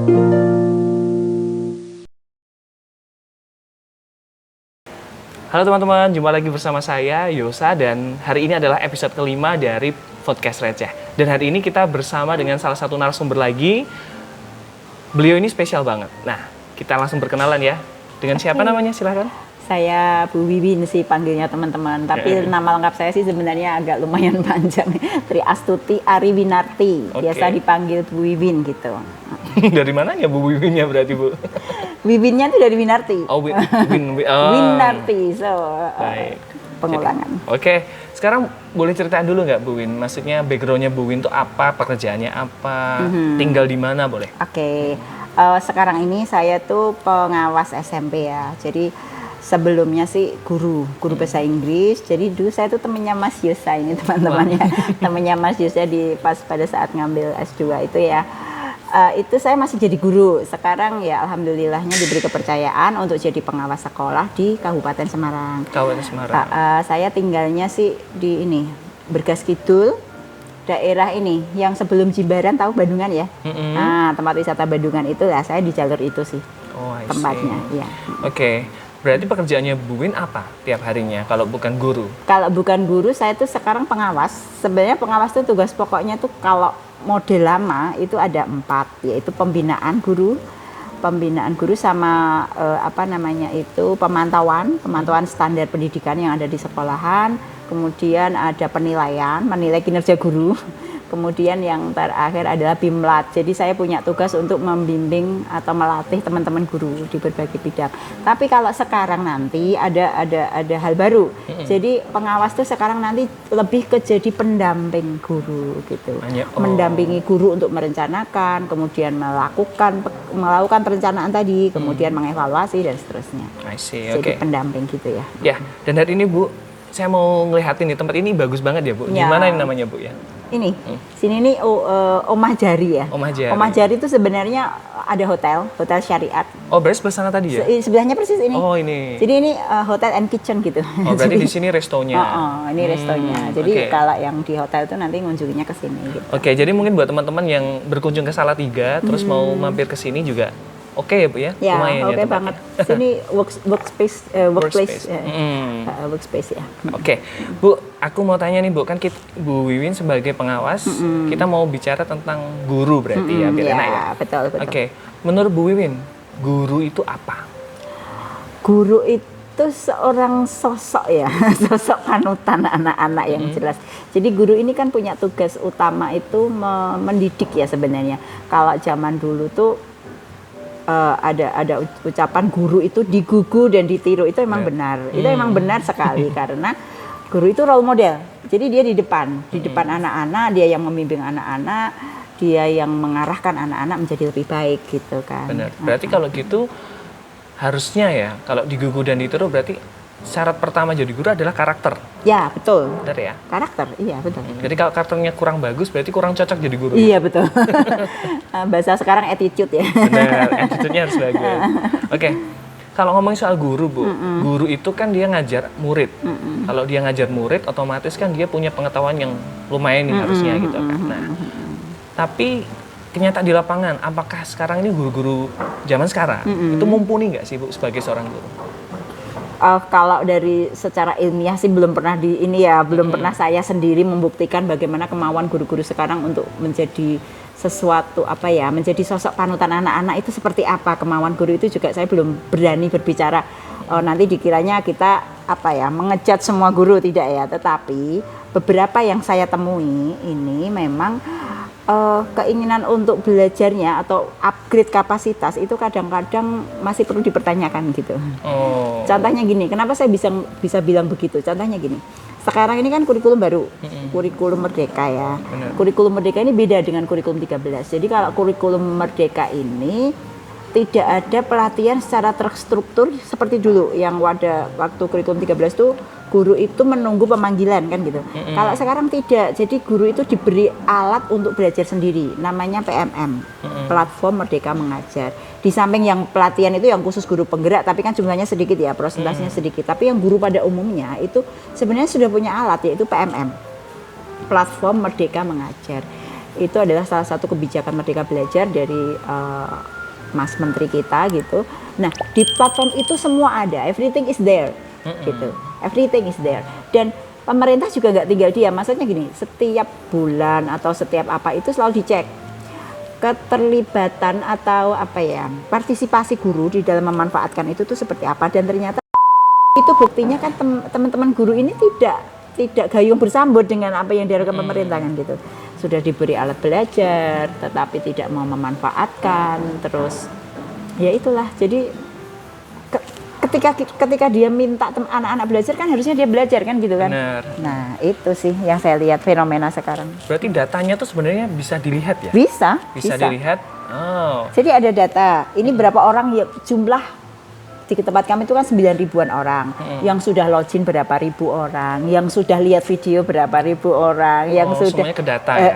Halo teman-teman, jumpa lagi bersama saya Yosa dan hari ini adalah episode kelima dari Podcast Receh. Dan hari ini kita bersama dengan salah satu narasumber lagi. Beliau ini spesial banget. Nah, kita langsung berkenalan ya. Dengan siapa namanya? Silahkan. Saya Bu Wiwin sih panggilnya teman-teman, tapi nama lengkap saya sih sebenarnya agak lumayan panjang. Tri Astuti Ariwinarti, biasa dipanggil Bu Wiwin gitu. Dari mananya Bu Wiwinnya berarti Bu? Wiwinnya itu dari Winarti. Oh, Winarti, baik. Pengulangan. Oke, sekarang boleh ceritain dulu nggak Bu Win? Maksudnya backgroundnya Bu Win itu apa, pekerjaannya apa, tinggal di mana boleh? Oke. Sekarang ini saya tuh pengawas SMP ya, jadi sebelumnya sih guru bahasa Inggris. Jadi dulu saya tuh temennya Mas Yosa ini teman-temannya, temennya Mas Yosa pas pada saat ngambil S2 itu ya. Itu saya masih jadi guru. Sekarang ya alhamdulillahnya diberi kepercayaan untuk jadi pengawas sekolah di Kabupaten Semarang. Kabupaten Semarang. Saya tinggalnya sih di ini Bergas Kidul, daerah ini yang sebelum Jimbaran, tahu Bandungan ya? Nah, tempat wisata Bandungan itu lah, saya di jalur itu sih tempatnya. Ya. Oke. Berarti pekerjaannya Bu Win apa tiap harinya kalau bukan guru? Kalau bukan guru, saya tuh sekarang pengawas. Sebenarnya pengawas tuh tugas pokoknya tuh kalau model lama itu ada 4, yaitu pembinaan guru sama pemantauan standar pendidikan yang ada di sekolahan, kemudian ada menilai kinerja guru. Kemudian yang terakhir adalah Bimlat. Jadi saya punya tugas untuk membimbing atau melatih teman-teman guru di berbagai bidang. Tapi kalau sekarang nanti ada hal baru. Jadi pengawas tuh sekarang nanti lebih ke jadi pendamping guru gitu. Mendampingi guru untuk merencanakan, kemudian melakukan perencanaan tadi, kemudian mengevaluasi dan seterusnya. Jadi pendamping gitu ya. Ya, dan hari ini Bu, saya mau ngelihatin nih tempat ini bagus banget ya Bu. Gimana ini namanya Bu ya? Ini, sini nih Omah Jari ya. Omah Jari itu sebenarnya ada hotel syariat. Oh, berarti sebelah sana tadi ya? Sebelahnya persis ini. Oh, ini. Jadi ini hotel and kitchen gitu. Oh, berarti di sini restonya. Ini restonya. Jadi kalau yang di hotel itu nanti ngunjunginya ke sini gitu. Oke, jadi mungkin buat teman-teman yang berkunjung ke Salatiga terus mau mampir ke sini juga oke ya Bu ya? Ya, oke banget. Sini workspace ya. Oke, Bu, aku mau tanya nih Bu, kan Bu Wiwin sebagai pengawas, kita mau bicara tentang guru berarti ya, biar enak ya? Betul. Oke, menurut Bu Wiwin, guru itu apa? Guru itu seorang sosok ya, sosok panutan anak-anak yang jelas. Jadi guru ini kan punya tugas utama itu mendidik ya sebenarnya. Kalau zaman dulu tuh ada ucapan guru itu digugu dan ditiru, itu emang benar. Itu emang benar sekali karena guru itu role model. Jadi dia di depan anak-anak, dia yang membimbing anak-anak, dia yang mengarahkan anak-anak menjadi lebih baik gitu kan. Benar. Berarti kalau gitu harusnya ya, kalau digugu dan ditiru berarti syarat pertama jadi guru adalah karakter. Ya, betul. Benar ya? Karakter, iya betul. Jadi kalau karakternya kurang bagus berarti kurang cocok jadi guru. Iya, betul. Bahasa sekarang attitude ya. Benar, attitude-nya harus bagus. Oke. Kalau ngomongin soal guru, Bu, guru itu kan dia ngajar murid. Kalau dia ngajar murid, otomatis kan dia punya pengetahuan yang lumayan nih harusnya gitu kan. Nah, tapi kenyataan di lapangan, apakah sekarang ini guru-guru zaman sekarang itu mumpuni nggak sih Bu sebagai seorang guru? Kalau dari secara ilmiah sih belum pernah belum pernah saya sendiri membuktikan bagaimana kemauan guru-guru sekarang untuk menjadi sesuatu menjadi sosok panutan anak-anak itu seperti apa. Kemauan guru itu juga saya belum berani berbicara. Nanti dikiranya kita mengejat semua guru, tidak ya. Tetapi beberapa yang saya temui ini memang keinginan untuk belajarnya atau upgrade kapasitas itu kadang-kadang masih perlu dipertanyakan gitu. Contohnya gini, kenapa saya bisa bilang begitu? Contohnya gini, sekarang ini kan kurikulum baru, kurikulum Merdeka ya. Kurikulum Merdeka ini beda dengan kurikulum 13. Jadi kalau kurikulum Merdeka ini tidak ada pelatihan secara terstruktur seperti dulu yang waktu kurikulum 13 tuh guru itu menunggu pemanggilan kan gitu. Kalau sekarang tidak, jadi guru itu diberi alat untuk belajar sendiri, namanya PMM, Platform Merdeka Mengajar. Di samping yang pelatihan itu yang khusus guru penggerak, tapi kan jumlahnya sedikit ya, prosentasenya sedikit. Tapi yang guru pada umumnya itu sebenarnya sudah punya alat, yaitu PMM, Platform Merdeka Mengajar. Itu adalah salah satu kebijakan Merdeka Belajar dari Mas Menteri kita gitu. Nah, di platform itu semua ada, everything is there gitu. Everything is there. Dan pemerintah juga nggak tinggal diam. Maksudnya gini, setiap bulan atau setiap apa itu selalu dicek keterlibatan atau apa ya, partisipasi guru di dalam memanfaatkan itu tuh seperti apa. Dan ternyata itu buktinya kan teman-teman guru ini tidak gayung bersambut dengan apa yang dilakukan pemerintah kan gitu. Sudah diberi alat belajar tetapi tidak mau memanfaatkan, terus ya itulah. Jadi ketika dia minta anak-anak belajar kan harusnya dia belajar kan gitu kan. Benar. Nah, itu sih yang saya lihat fenomena sekarang. Berarti datanya tuh sebenarnya bisa dilihat ya? Bisa. Dilihat. Oh. Jadi ada data, ini berapa orang ya, jumlah di tempat kami itu kan 9.000-an orang, yang sudah login berapa ribu orang, yang sudah lihat video berapa ribu orang, yang sudah semuanya ke data ya?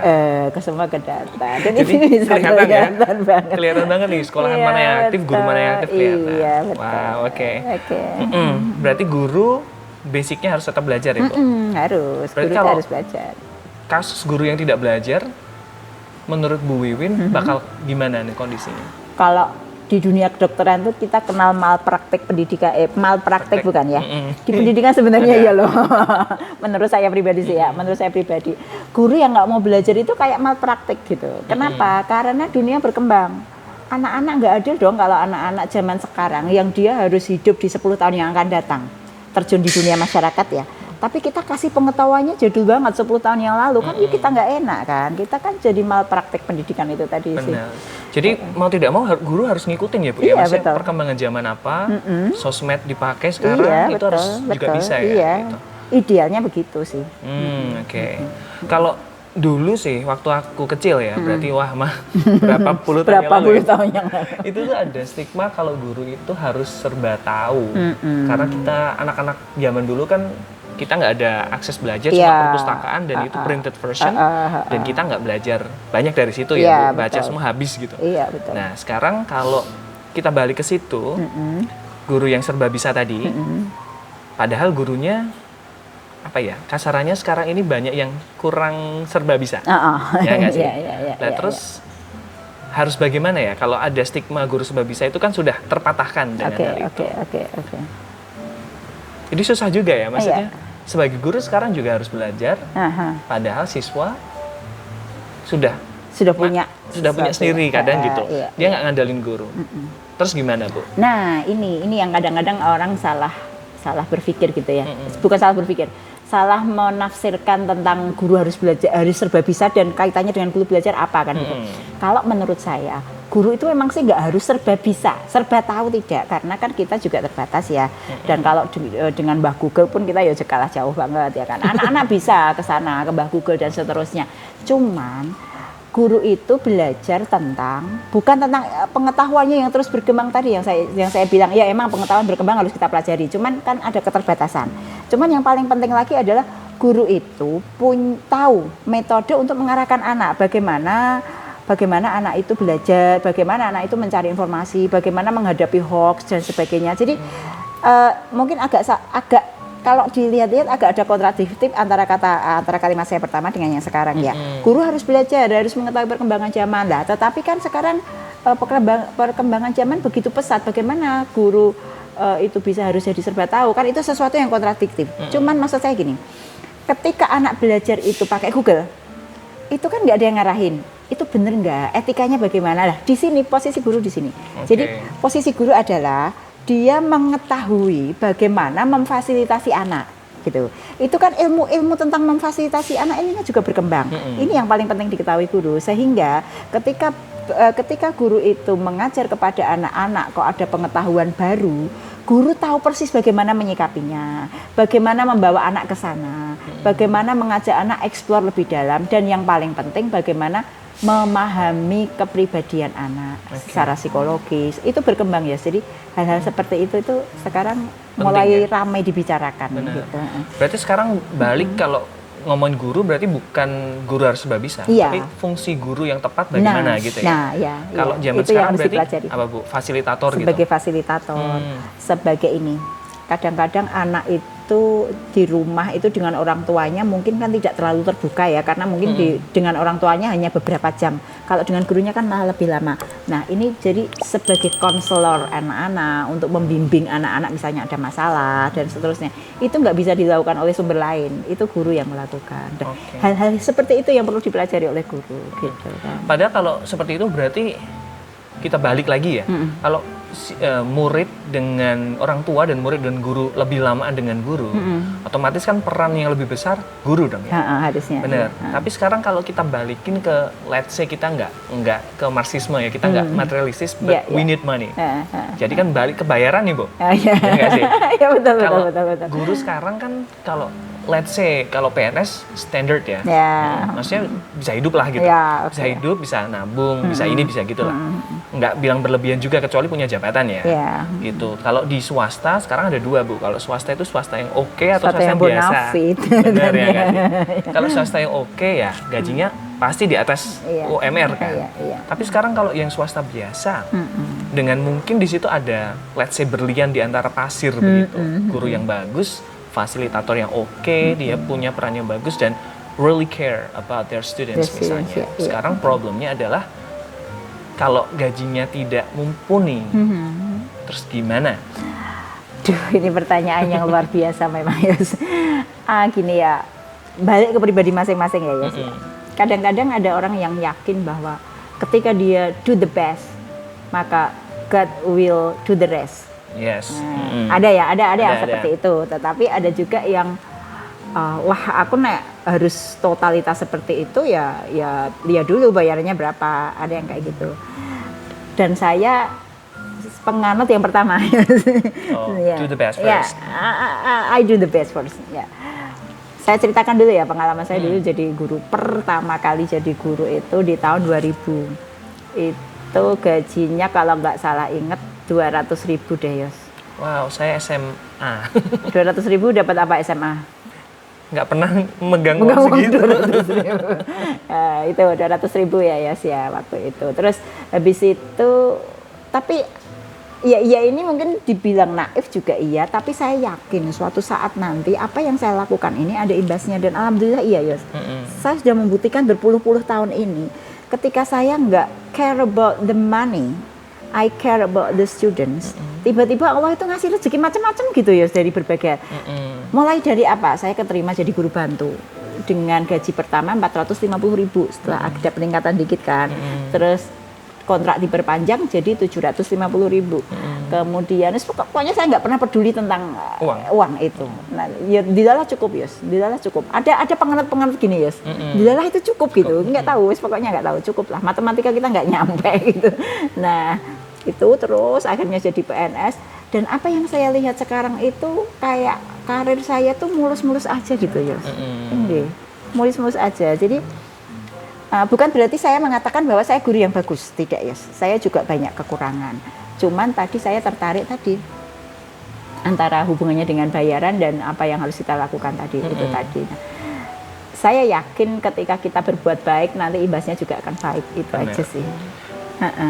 Semua ke data. Dan Jadi ini bisa kelihatan banget. Kelihatan banget nih sekolahan mana yang aktif, guru mana yang aktif kelihatan. Iya, betul. Wow, oke. Berarti guru basicnya harus tetap belajar ya, Bu? Harus, berarti guru harus belajar. Kasus guru yang tidak belajar, menurut Bu Wiwin bakal gimana nih kondisinya? Kalau di dunia kedokteran itu kita kenal malpraktek pendidikan, malpraktek bukan ya? Di pendidikan sebenarnya ya loh. Menurut saya pribadi sih ya, menurut saya pribadi. Guru yang nggak mau belajar itu kayak malpraktek gitu. Kenapa? Karena dunia berkembang. Anak-anak nggak adil dong kalau anak-anak zaman sekarang yang dia harus hidup di 10 tahun yang akan datang. Terjun di dunia masyarakat ya. Tapi kita kasih pengetahuannya jadul banget 10 tahun yang lalu kan kita nggak enak kan, kita kan jadi malpraktek pendidikan itu tadi. Benar. Sih. Jadi mau tidak mau guru harus ngikutin ya Bu, iya, ya maksudnya betul. perkembangan zaman apa, sosmed dipakai sekarang itu harus juga bisa ya. Iya. Gitu. Idealnya begitu sih. Oke. Kalau dulu sih waktu aku kecil ya, berarti wah mah berapa puluh tahun yang lalu. Itu tuh ada stigma kalau guru itu harus serba tahu. Karena kita anak-anak zaman dulu kan kita nggak ada akses belajar, cuma perpustakaan dan itu printed version, dan kita nggak belajar banyak dari situ ya, baca semua habis gitu. Iya, betul. Nah sekarang kalau kita balik ke situ, guru yang serba bisa tadi, padahal gurunya apa ya, kasarannya sekarang ini banyak yang kurang serba bisa, ya nggak sih? Nah terus harus bagaimana ya kalau ada stigma guru serba bisa itu kan sudah terpatahkan dengan hal itu. Oke. Jadi susah juga ya maksudnya. Sebagai guru sekarang juga harus belajar, padahal siswa sudah punya sendiri kadang gitu. Dia nggak ngandalin guru. Terus gimana Bu? Nah ini yang kadang-kadang orang salah berpikir gitu ya. Bukan salah berpikir, salah menafsirkan tentang guru harus belajar, harus serba bisa dan kaitannya dengan guru belajar apa kan gitu. Kalau menurut saya guru itu memang sih nggak harus serba bisa, serba tahu tidak, karena kan kita juga terbatas ya. Dan kalau dengan Mbah Google pun kita ya kalah jauh banget ya kan. Anak-anak bisa ke sana, ke Mbah Google dan seterusnya. Cuman guru itu belajar bukan tentang pengetahuannya yang terus berkembang tadi yang saya bilang ya, emang pengetahuan berkembang harus kita pelajari. Cuman kan ada keterbatasan. Cuman yang paling penting lagi adalah guru itu tahu metode untuk mengarahkan anak, bagaimana anak itu belajar, bagaimana anak itu mencari informasi, bagaimana menghadapi hoax dan sebagainya. Jadi mungkin agak kalau dilihat-lihat agak ada kontradiktif antara kalimat saya pertama dengan yang sekarang ya. Guru harus belajar, harus mengetahui perkembangan zaman lah. Tetapi kan sekarang perkembangan zaman begitu pesat, bagaimana guru itu harus jadi serba tahu, kan itu sesuatu yang kontradiktif. Cuman maksud saya gini, ketika anak belajar itu pakai Google, itu kan nggak ada yang ngarahin. Itu bener nggak? Etikanya bagaimana? Lah di sini posisi guru di sini. Jadi posisi guru adalah dia mengetahui bagaimana memfasilitasi anak gitu. Itu kan ilmu tentang memfasilitasi anak ini juga berkembang. Ini yang paling penting diketahui guru, sehingga ketika guru itu mengajar kepada anak-anak kok ada pengetahuan baru, guru tahu persis bagaimana menyikapinya, bagaimana membawa anak ke sana, bagaimana mengajak anak eksplor lebih dalam, dan yang paling penting bagaimana memahami kepribadian anak secara psikologis. Itu berkembang ya. Jadi hal-hal seperti itu sekarang penting, mulai ramai dibicarakan. Gitu. Berarti sekarang balik kalau ngomongin guru berarti bukan guru harus serba bisa, tapi fungsi guru yang tepat bagaimana gitu ya. Kalau zaman itu sekarang berarti apa Bu? Fasilitator sebagai gitu. Fasilitator, sebagai ini. Kadang-kadang anak itu itu di rumah itu dengan orang tuanya mungkin kan tidak terlalu terbuka ya, karena mungkin dengan orang tuanya hanya beberapa jam. Kalau dengan gurunya kan malah lebih lama. Nah ini jadi sebagai konselor anak-anak untuk membimbing anak-anak misalnya ada masalah dan seterusnya, itu nggak bisa dilakukan oleh sumber lain, itu guru yang melakukan. Hal-hal seperti itu yang perlu dipelajari oleh guru gitu kan. Padahal kalau seperti itu berarti kita balik lagi ya. Kalau murid dengan orang tua dan murid dan guru lebih lamaan dengan guru, otomatis kan peran yang lebih besar guru dong ya. Harusnya. Benar. Tapi sekarang kalau kita balikin ke let's say kita nggak ke marxisme ya, kita nggak materialistis, but we need money. Jadi kan balik ke bayaran nih, Bu. Iya nggak sih? Ya betul. Guru sekarang kan kalau let's say kalau PNS standard ya, maksudnya bisa hidup lah gitu, bisa hidup, bisa nabung, bisa ini, bisa gitu lah, nggak bilang berlebihan juga kecuali punya jabatan ya, gitu. Kalau di swasta sekarang ada dua, Bu. Kalau swasta itu swasta yang oke atau swasta yang biasa, benar ya kan? Kalau swasta yang oke ya gajinya pasti di atas UMR kan. Tapi sekarang kalau yang swasta biasa, dengan mungkin di situ ada let's say berlian di antara pasir begitu, guru yang bagus, fasilitator yang oke, dia punya peran yang bagus dan really care about their students misalnya. Sekarang problemnya adalah kalau gajinya tidak mumpuni, terus gimana? Duh, ini pertanyaan yang luar biasa memang Yos. Gini ya, balik ke pribadi masing-masing ya Yos. Kadang-kadang ada orang yang yakin bahwa ketika dia do the best, maka God will do the rest. Yes. Ada ya, ada yang seperti itu. Tetapi ada juga yang wah aku harus totalitas seperti itu ya lihat dulu bayarannya berapa. Ada yang kayak gitu. Dan saya penganut yang pertama. Do the best first. I do the best first. Saya ceritakan dulu ya pengalaman saya dulu jadi guru. Pertama kali jadi guru itu di tahun 2000. Itu gajinya kalau nggak salah inget 200.000 deh Yos. Wow, saya SMA. 200.000 dapat apa SMA? Nggak pernah megang uang segitu. 200.000. Itu 200.000 ya Yos ya waktu itu. Terus habis itu, tapi ya ini mungkin dibilang naif juga iya, tapi saya yakin suatu saat nanti apa yang saya lakukan ini ada imbasnya dan alhamdulillah iya Yos. Saya sudah membuktikan berpuluh-puluh tahun ini, ketika saya nggak care about the money, I care about the students. Tiba-tiba Allah itu ngasih rezeki macam-macam gitu ya dari berbagai. Mulai dari apa? Saya keterima jadi guru bantu dengan gaji pertama 450.000. Setelah ada peningkatan dikit kan. Terus kontrak diperpanjang jadi 750.000. Kemudian pokoknya saya nggak pernah peduli tentang uang itu. Nah, ya dilalah cukup Yos. Dilalah cukup. Ada penganut gini Yos. Dilalah itu cukup gitu. Nggak tahu, pokoknya nggak tahu, cukup lah. Matematika kita nggak nyampe gitu. Nah, itu terus akhirnya jadi PNS. Dan apa yang saya lihat sekarang itu kayak karir saya tuh mulus-mulus aja gitu Yos. Mulus-mulus aja. Jadi bukan berarti saya mengatakan bahwa saya guru yang bagus, tidak Yos. Saya juga banyak kekurangan. Cuman tadi saya tertarik tadi antara hubungannya dengan bayaran dan apa yang harus kita lakukan tadi itu tadi. Nah, saya yakin ketika kita berbuat baik nanti imbasnya juga akan baik, itu aja sih.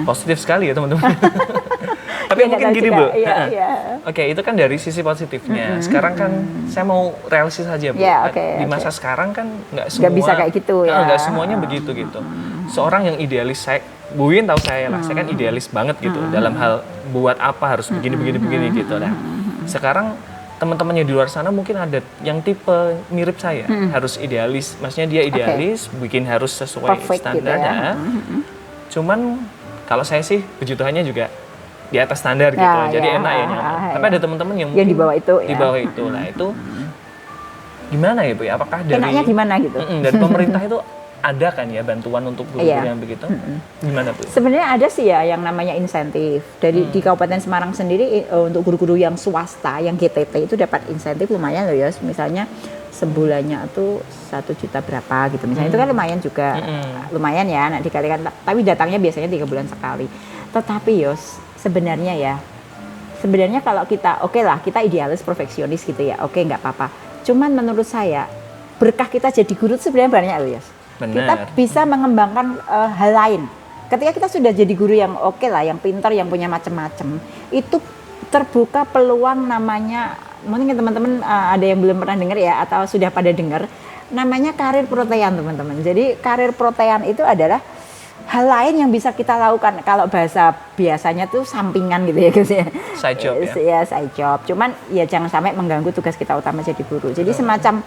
Positif sekali ya teman-teman. Tapi ya, mungkin gini Bu. Oke, itu kan dari sisi positifnya. Sekarang kan saya mau realistis saja Bu. Di masa sekarang kan nggak bisa kayak gitu ya. Nggak semuanya begitu gitu. Seorang yang idealis, Bu Win tahu saya lah, saya kan idealis banget gitu dalam hal buat apa harus begini gitu. Nah, sekarang teman-temannya di luar sana mungkin ada yang tipe mirip saya, harus idealis, maksudnya dia idealis, bikin harus sesuai perfect standar gitu ya. Cuman kalau saya sih puji Tuhannya juga di atas standar gitu, jadi enak ya nyaman. Tapi ada teman-teman yang mungkin di bawah itu, di bawah itu. Nah itu gimana ya Bu? Apakah dari enaknya gimana gitu? Dari pemerintah itu ada kan ya bantuan untuk guru-guru yang begitu? Gimana Bu? Sebenarnya ada sih ya yang namanya insentif. Dari di Kabupaten Semarang sendiri untuk guru-guru yang swasta, yang GTT itu dapat insentif lumayan loh ya. Misalnya sebulannya tuh 1 juta berapa gitu. Misalnya itu kan lumayan juga. Lumayan ya, nah dikalikan. Tapi datangnya biasanya 3 bulan sekali. Tetapi Yos, sebenarnya kalau kita lah kita idealis perfeksionis gitu ya, oke nggak apa-apa. Cuman menurut saya berkah kita jadi guru sebenarnya banyak loh Yos. Kita bisa mengembangkan hal lain. Ketika kita sudah jadi guru yang oke lah, yang pintar, yang punya macam-macam, itu terbuka peluang namanya mungkin teman-teman ada yang belum pernah dengar ya atau sudah pada dengar, namanya karir protean teman-teman. Jadi karir protean itu adalah hal lain yang bisa kita lakukan, kalau bahasa biasanya tuh sampingan gitu ya guys ya. Side job ya. Ya side job. Cuman ya jangan sampai mengganggu tugas kita utama jadi guru. Jadi semacam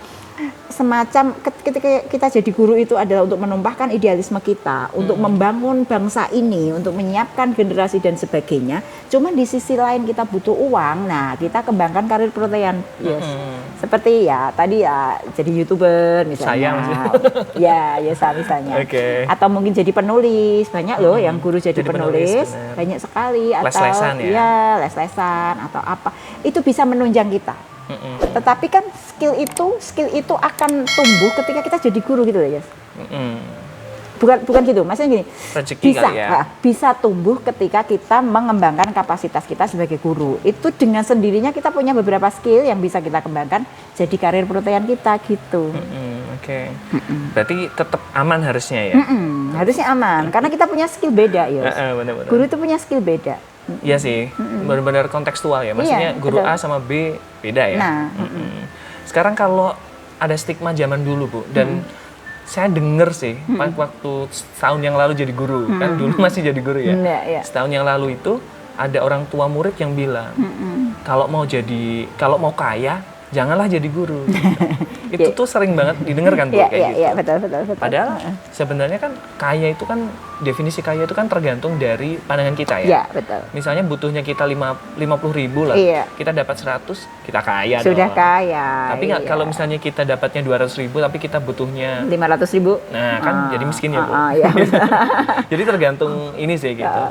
ketika kita jadi guru itu adalah untuk menumpahkan idealisme kita, untuk membangun bangsa ini, untuk menyiapkan generasi dan sebagainya. Cuman di sisi lain kita butuh uang. Nah, kita kembangkan karir protean. Yes. Seperti ya tadi ya jadi YouTuber misalnya. Saya maksudnya. Ya saya misalnya. Oke. Atau mungkin jadi penulis. Banyak loh yang guru jadi penulis. Bener. Banyak sekali. Atau Les-lesan ya. Ya, les-lesan atau apa. Itu bisa menunjang kita. Tetapi kan skill itu akan tumbuh ketika kita jadi guru gitu ya, guys. Bukan gitu, maksudnya gini. Rezeki Bisa, kali ya. bisa tumbuh ketika kita mengembangkan kapasitas kita sebagai guru. Itu dengan sendirinya kita punya beberapa skill yang bisa kita kembangkan jadi karir protean kita gitu. Oke. Berarti tetap aman harusnya ya. Harusnya aman karena kita punya skill beda ya. Benar-benar. Guru itu punya skill beda. Iya sih, benar-benar kontekstual ya. Maksudnya Iya, guru betul. A sama B beda ya. Nah, Sekarang kalau ada stigma zaman dulu Bu, dan saya denger sih waktu setahun yang lalu jadi guru, kan dulu masih jadi guru ya. Iya. Setahun yang lalu itu ada orang tua murid yang bilang, kalau mau kaya, janganlah jadi guru. Itu tuh sering banget didengar kan Bu, kayak gitu. Iya, betul. Padahal sebenarnya kan kaya itu kan, definisi kaya itu kan tergantung dari pandangan kita ya. Iya, betul. Misalnya butuhnya kita 50.000 lah, Iya. kita dapat 100, kita kaya Sudah dong. kaya. Tapi nggak, kalau misalnya kita dapatnya 200.000 tapi kita butuhnya, 500.000. nah kan jadi miskin ya Bu. Iya. Jadi tergantung ini sih gitu.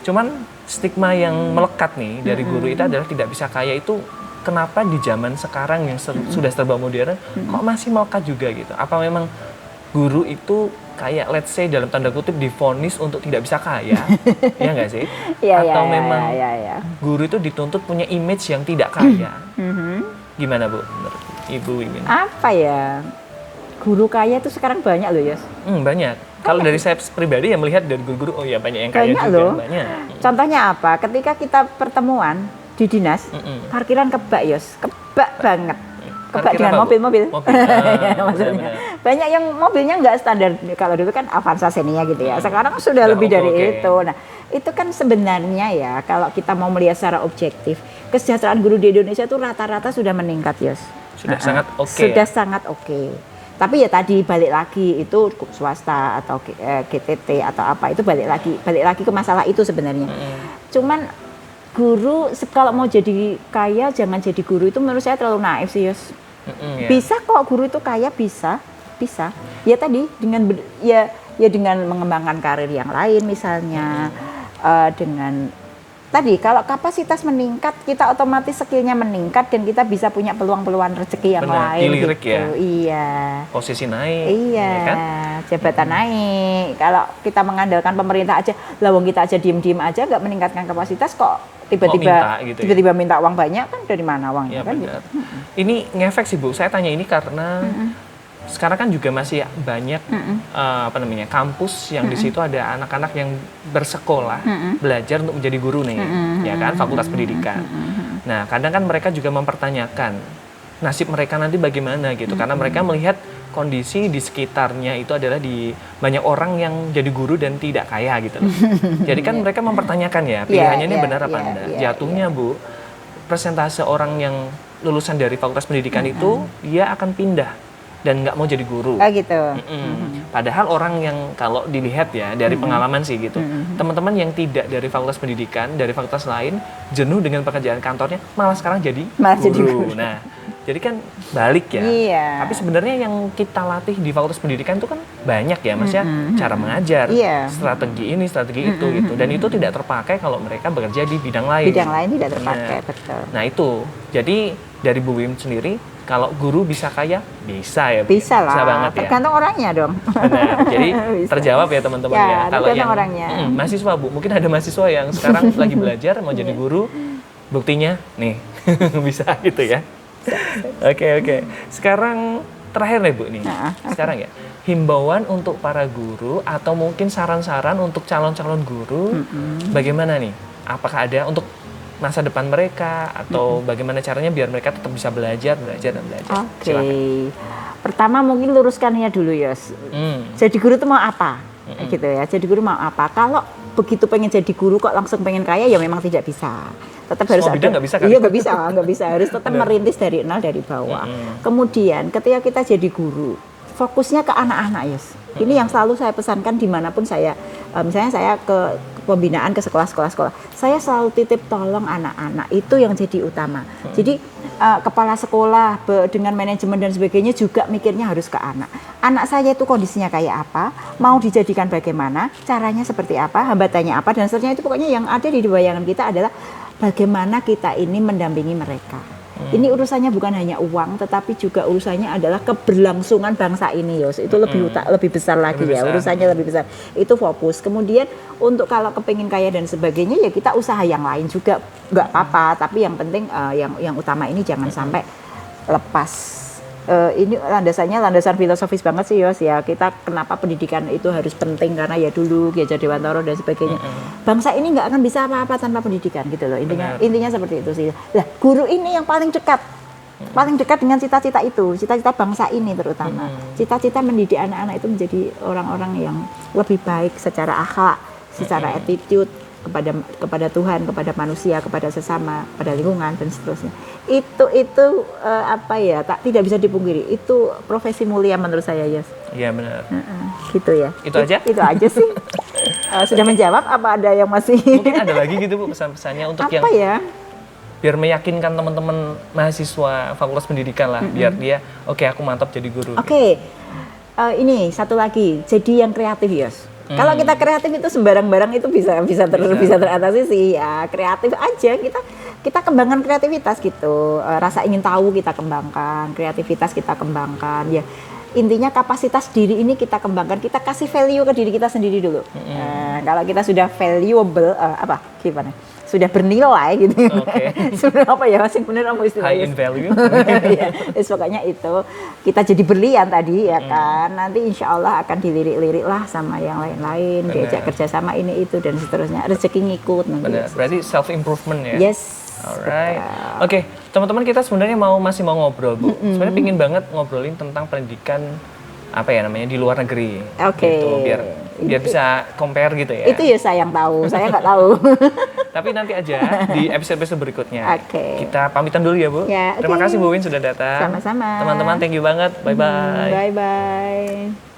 Cuman stigma yang melekat nih dari guru itu adalah tidak bisa kaya itu. Kenapa di zaman sekarang yang sudah serba modern kok masih melekat juga gitu? Apa memang guru itu kayak let's say dalam tanda kutip divonis untuk tidak bisa kaya? Iya nggak sih? Atau memang guru itu dituntut punya image yang tidak kaya? Gimana Bu? Menurut Ibu Imin? Apa ya? Guru kaya itu sekarang banyak loh, Yos. Banyak. Kalau dari saya pribadi yang melihat dari guru-guru, oh ya banyak yang kaya Banyak juga. loh. Banyak. Contohnya apa? Ketika kita pertemuan di dinas, parkiran kebak, Yos. Kebak banget. Kebak Parkiran dengan apa, Bu? mobil-mobil. Mobil. Ya, maksudnya. Banyak yang mobilnya nggak standar. Kalau dulu kan Avanza Xenia gitu ya. Sekarang sudah lebih dari itu. Nah, itu kan sebenarnya ya, kalau kita mau melihat secara objektif, kesejahteraan guru di Indonesia itu rata-rata sudah meningkat, Yos. Sudah sangat oke. Sudah sangat oke. Tapi ya tadi balik lagi itu swasta atau GTT atau apa itu balik lagi ke masalah itu sebenarnya. Cuman guru kalau mau jadi kaya jangan jadi guru itu menurut saya terlalu naif sih, Yos. Ya. Bisa kok guru itu kaya, bisa. Ya tadi dengan dengan mengembangkan karir yang lain misalnya, dengan tadi kalau kapasitas meningkat kita otomatis skillnya meningkat dan kita bisa punya peluang-peluang rezeki yang Benar, lain dilirik gitu. ya. Iya. Posisi naik. Iya, ya kan? jabatan naik. Kalau kita mengandalkan pemerintah aja, lawang kita aja diem-diem aja nggak meningkatkan kapasitas kok tiba-tiba Minta gitu ya? minta uang banyak kan dari mana uangnya Ya, kan benar. gitu. Ini ngefek sih Bu, saya tanya ini karena sekarang kan juga masih banyak kampus yang di situ ada anak-anak yang bersekolah, belajar untuk menjadi guru nih, ya kan, fakultas pendidikan. Nah, kadang kan mereka juga mempertanyakan nasib mereka nanti bagaimana gitu, karena mereka melihat kondisi di sekitarnya itu adalah di banyak orang yang jadi guru dan tidak kaya gitu loh. Jadi kan mereka mempertanyakan ya pilihannya ini benar apa enggak. Jatuhnya Bu, persentase orang yang lulusan dari fakultas pendidikan itu dia akan pindah dan nggak mau jadi guru. Oh gitu. Padahal orang yang kalau dilihat ya dari pengalaman sih gitu, teman-teman yang tidak dari fakultas pendidikan, dari fakultas lain, jenuh dengan pekerjaan kantornya, malah sekarang jadi guru. Nah, jadi kan balik ya. Iya. Tapi sebenarnya yang kita latih di fakultas pendidikan itu kan banyak ya, maksudnya cara mengajar, strategi ini, strategi itu gitu, dan itu tidak terpakai kalau mereka bekerja di bidang lain. Bidang lain tidak terpakai, betul. Nah itu, jadi dari Bu Wim sendiri, kalau guru bisa kaya, bisa ya Bu? Bisa lah, Bisa banget ya. tergantung orangnya dong. Benar, jadi terjawab ya teman-teman ya. Kalau yang orangnya. Mahasiswa Bu, mungkin ada mahasiswa yang sekarang lagi belajar mau jadi guru, buktinya nih bisa gitu ya. Oke. Sekarang terakhir nih Bu nih. Sekarang ya, himbauan untuk para guru atau mungkin saran-saran untuk calon-calon guru, bagaimana nih? Apakah ada untuk masa depan mereka atau bagaimana caranya biar mereka tetap bisa belajar dan belajar. Oke. Silakan. Pertama mungkin luruskannya dulu, Yos. Jadi guru itu mau apa? Gitu ya. Jadi guru mau apa? Kalau begitu pengen jadi guru kok langsung pengen kaya, ya memang tidak bisa. Tetap harus Semua bidang ada. nggak bisa kan? Iya, nggak bisa. Harus tetap merintis dari nol, dari bawah. Kemudian ketika kita jadi guru, fokusnya ke anak-anak, Yos. Ini yang selalu saya pesankan dimanapun saya, misalnya saya ke pembinaan ke sekolah-sekolah, saya selalu titip tolong anak-anak, itu yang jadi utama. Jadi kepala sekolah dengan manajemen dan sebagainya juga mikirnya harus ke anak. Anak saya itu kondisinya kayak apa, mau dijadikan bagaimana, caranya seperti apa, hambatannya apa, dan seterusnya. Itu pokoknya yang ada di bayangan kita adalah bagaimana kita ini mendampingi mereka. Ini urusannya bukan hanya uang, tetapi juga urusannya adalah keberlangsungan bangsa ini, Yos. Itu lebih besar lagi, ya, urusannya lebih besar. Itu fokus. Kemudian untuk kalau kepingin kaya dan sebagainya, ya kita usaha yang lain juga nggak apa-apa. Tapi yang penting yang utama ini jangan sampai lepas. Ini landasan filosofis banget sih, Yos, ya. Kita kenapa pendidikan itu harus penting, karena ya dulu Ki Hajar Dewantara dan sebagainya. Bangsa ini nggak akan bisa apa-apa tanpa pendidikan, gitu loh. Intinya seperti itu sih. Lah, guru ini yang paling dekat dengan cita-cita itu, cita-cita bangsa ini terutama. Cita-cita mendidik anak-anak itu menjadi orang-orang yang lebih baik secara akhlak, secara attitude kepada Tuhan, kepada manusia, kepada sesama, pada lingkungan dan seterusnya. Itu tidak bisa dipungkiri. Itu profesi mulia menurut saya, Yes. Iya, benar. Gitu ya. Itu aja? Itu aja sih. Sudah menjawab, apa ada yang masih? Mungkin ada lagi gitu, Bu, pesan-pesannya untuk apa ya? Biar meyakinkan teman-teman mahasiswa Fakultas Pendidikan lah, biar dia oke, aku mantap jadi guru. Oke. Ini satu lagi, jadi yang kreatif, Yos. Kalau kita kreatif itu sembarang barang itu bisa teratasi sih, ya. Kreatif aja, kita kembangkan kreativitas gitu. Rasa ingin tahu kita kembangkan, kreativitas kita kembangkan, ya. Intinya kapasitas diri ini kita kembangkan, kita kasih value ke diri kita sendiri dulu. Kalau kita sudah valuable, gimana? Sudah bernilai gitu. Sudah apa ya, masih benar apa istilahnya? High in value. Ya, pokoknya itu kita jadi berlian tadi, ya kan. Nanti insya Allah akan dilirik-lirik lah sama yang lain-lain, diajak kerjasama ini itu dan seterusnya. Rezeki ngikut nanti. Benar. Berarti self improvement ya. Yes. Alright. Oke, teman-teman, kita sebenarnya masih mau ngobrol, Bu. Sebenarnya pingin banget ngobrolin tentang pendidikan di luar negeri. Gitu, biar bisa compare gitu ya. Itu ya saya yang tahu, saya nggak tahu. Tapi nanti aja di episode berikutnya. Oke. Kita pamitan dulu ya, Bu. Ya, Terima kasih Bu Win sudah datang. Sama-sama. Teman-teman, thank you banget. Bye-bye. Bye-bye.